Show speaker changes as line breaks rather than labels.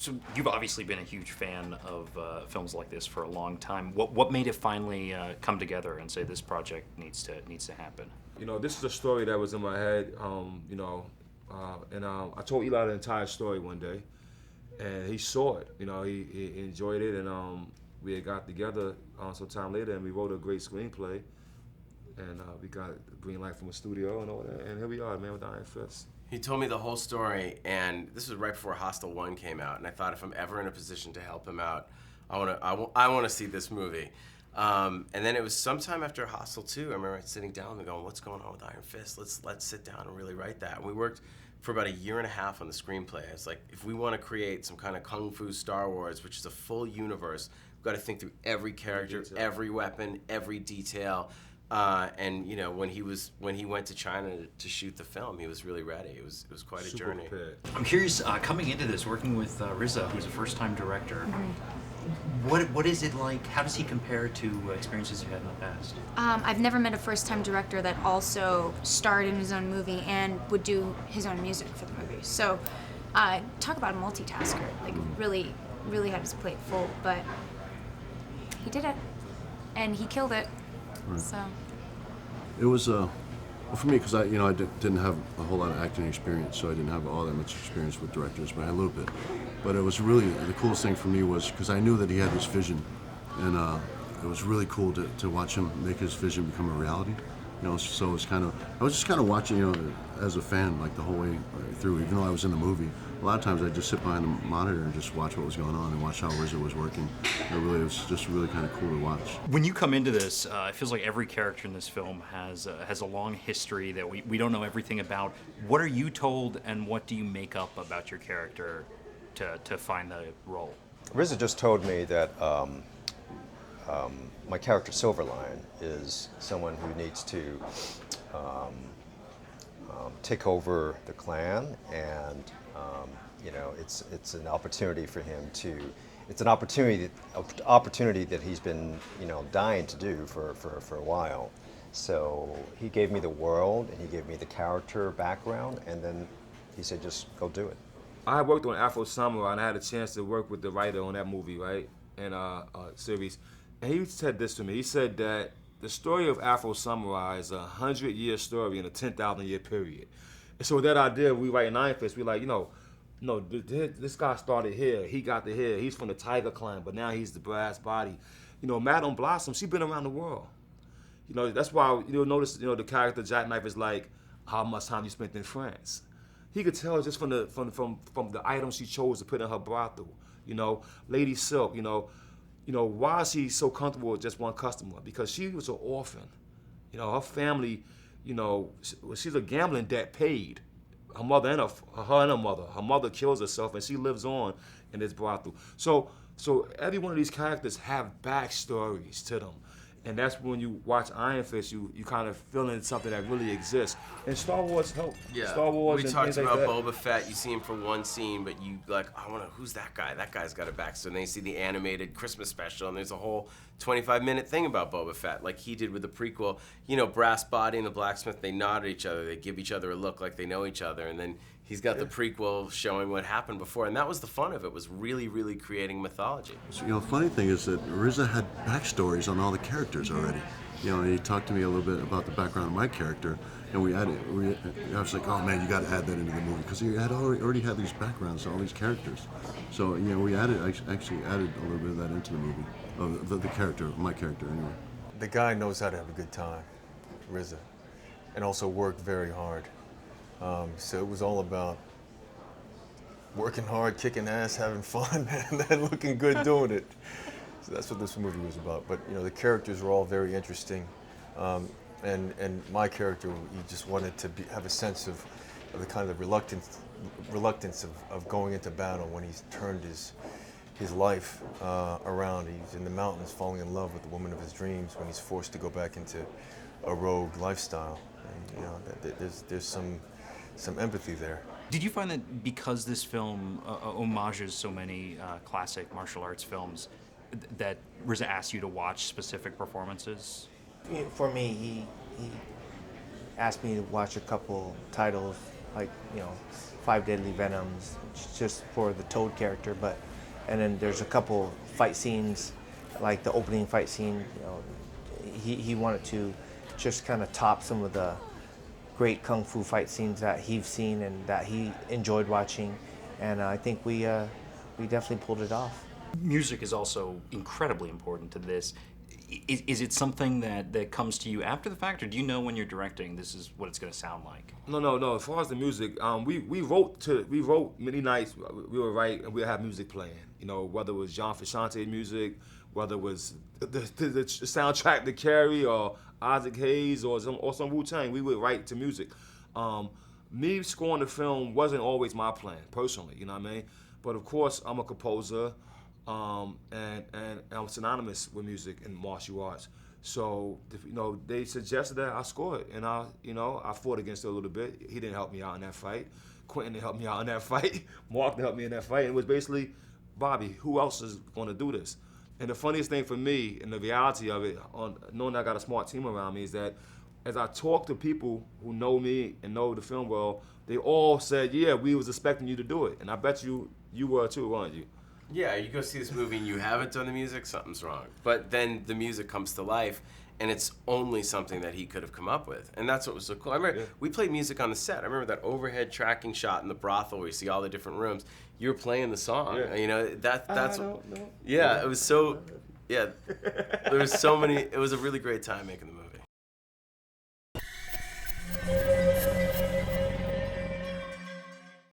So you've obviously been a huge fan of films like this for a long time. What made it finally come together and say this project needs to happen?
This is a story that was in my head. I told Eli the entire story one day, and he saw it. He enjoyed it, and we had got together some time later, and we wrote a great screenplay, and we got the green light from a studio and all that, and here we are, man, with Iron Fist.
He told me the whole story, and this was right before Hostel 1 came out, and I thought if I'm ever in a position to help him out, I want to see this movie. And then it was sometime after Hostel 2, I remember sitting down and going, what's going on with Iron Fist? Let's sit down and really write that. And we worked for about 1.5 years on the screenplay. It's like, if we want to create some kind of Kung Fu Star Wars, which is a full universe, we've got to think through every character, every weapon, every detail. And when he went to China to shoot the film, he was really ready. It was quite a journey.
Prepared.
I'm curious, coming into this, working with RZA, who's a first-time director. What is it like? How does he compare to experiences you've had in the past?
I've never met a first-time director that also starred in his own movie and would do his own music for the movie. So, talk about a multitasker. Like, really had his plate full, but he did it, and he killed it.
Right.
So.
It was well, for me, because I didn't have a whole lot of acting experience, so I didn't have all that much experience with directors, but I had a little bit. But it was really, the coolest thing for me was, because I knew that he had this vision, and it was really cool to watch him make his vision become a reality. So it was I was just kind of watching, as a fan, like the whole way through, even though I was in the movie. A lot of times I'd just sit behind the monitor and just watch what was going on and watch how RZA was working. It was just really kind of cool to watch.
When you come into this, it feels like every character in this film has a long history that we don't know everything about. What are you told, and what do you make up about your character to find the role?
RZA just told me that my character Silverline is someone who needs to take over the clan, and it's an opportunity for him to. It's an opportunity that he's been dying to do for a while. So he gave me the world, and he gave me the character background, and then he said, just go do it.
I worked on Afro Samurai, and I had a chance to work with the writer on that movie, right, and series. And he said this to me. He said that the story of Afro Samurai is a 100-year story in a 10,000-year period. And so with that idea, we write in Iron Fist, we like, this guy started here. He got to here. He's from the Tiger Clan, but now he's the brass body. Madame Blossom, she's been around the world. That's why you'll notice, the character Jackknife is like, how much time you spent in France. He could tell just from the items she chose to put in her brothel. Lady Silk, why is she so comfortable with just one customer? Because she was an orphan. Her family, she's a gambling debt paid. Her mother and her mother. Her mother kills herself, and she lives on in this brothel. So every one of these characters have backstories to them. And that's when you watch Iron Fist, you kind of feeling something that really exists. And Star Wars helped.
Yeah.
Star Wars.
We
and
talked
things
about
like that.
Boba Fett. You see him for one scene, but you who's that guy? That guy's got a backstory. And then you see the animated Christmas special, and there's a whole 25-minute thing about Boba Fett, like he did with the prequel. Brass Body and the blacksmith, they nod at each other. They give each other a look like they know each other. And then he's got the prequel showing what happened before. And that was the fun of it, was really, really creating mythology.
So, the funny thing is that RZA had backstories on all the characters already. He talked to me a little bit about the background of my character, and I was like, oh man, you got to add that into the movie, because he had already had these backgrounds to all these characters. So we actually added a little bit of that into the movie, the character, my character anyway.
The guy knows how to have a good time, RZA, and also worked very hard. So it was all about working hard, kicking ass, having fun, and then looking good doing it. So that's what this movie was about. But the characters were all very interesting, and my character, he just wanted to have a sense of the kind of reluctance of going into battle when he's turned his life around. He's in the mountains, falling in love with the woman of his dreams, when he's forced to go back into a rogue lifestyle. And, there's some empathy there.
Did you find that because this film homages so many classic martial arts films, that RZA asked you to watch specific performances?
For me, he asked me to watch a couple titles like, you know, 5 Deadly Venoms, just for the Toad character. But and then there's a couple fight scenes, like the opening fight scene. You know, he wanted to just kind of top some of the great kung fu fight scenes that he's seen and that he enjoyed watching, and I think we definitely pulled it off.
Music is also incredibly important to this. Is it something that comes to you after the fact, or do you know when you're directing this is what it's going to sound like?
No. As far as the music, we wrote many nights. We would write and we'd have music playing. You know, whether it was John Frusciante music, whether it was the soundtrack to Carrie or Isaac Hayes or some Wu-Tang, we would write to music. Me scoring the film wasn't always my plan personally. You know what I mean? But of course, I'm a composer. And I'm synonymous with music and martial arts. So, you know, they suggested that I score it, and I fought against it a little bit. He didn't help me out in that fight. Quentin didn't help me out in that fight. Mark didn't help me in that fight. And it was basically, Bobby, who else is going to do this? And the funniest thing for me, and the reality of it, knowing I got a smart team around me, is that as I talk to people who know me and know the film well, they all said, yeah, we was expecting you to do it. And I bet you were too, weren't you?
Yeah, you go see this movie and you haven't done the music, something's wrong. But then the music comes to life, and it's only something that he could have come up with. And that's what was so cool. I remember we played music on the set. I remember that overhead tracking shot in the brothel where you see all the different rooms. You were playing the song.
Yeah.
You know, that's
I don't know.
Yeah, it was so, yeah. There was so many, it was a really great time making the movie.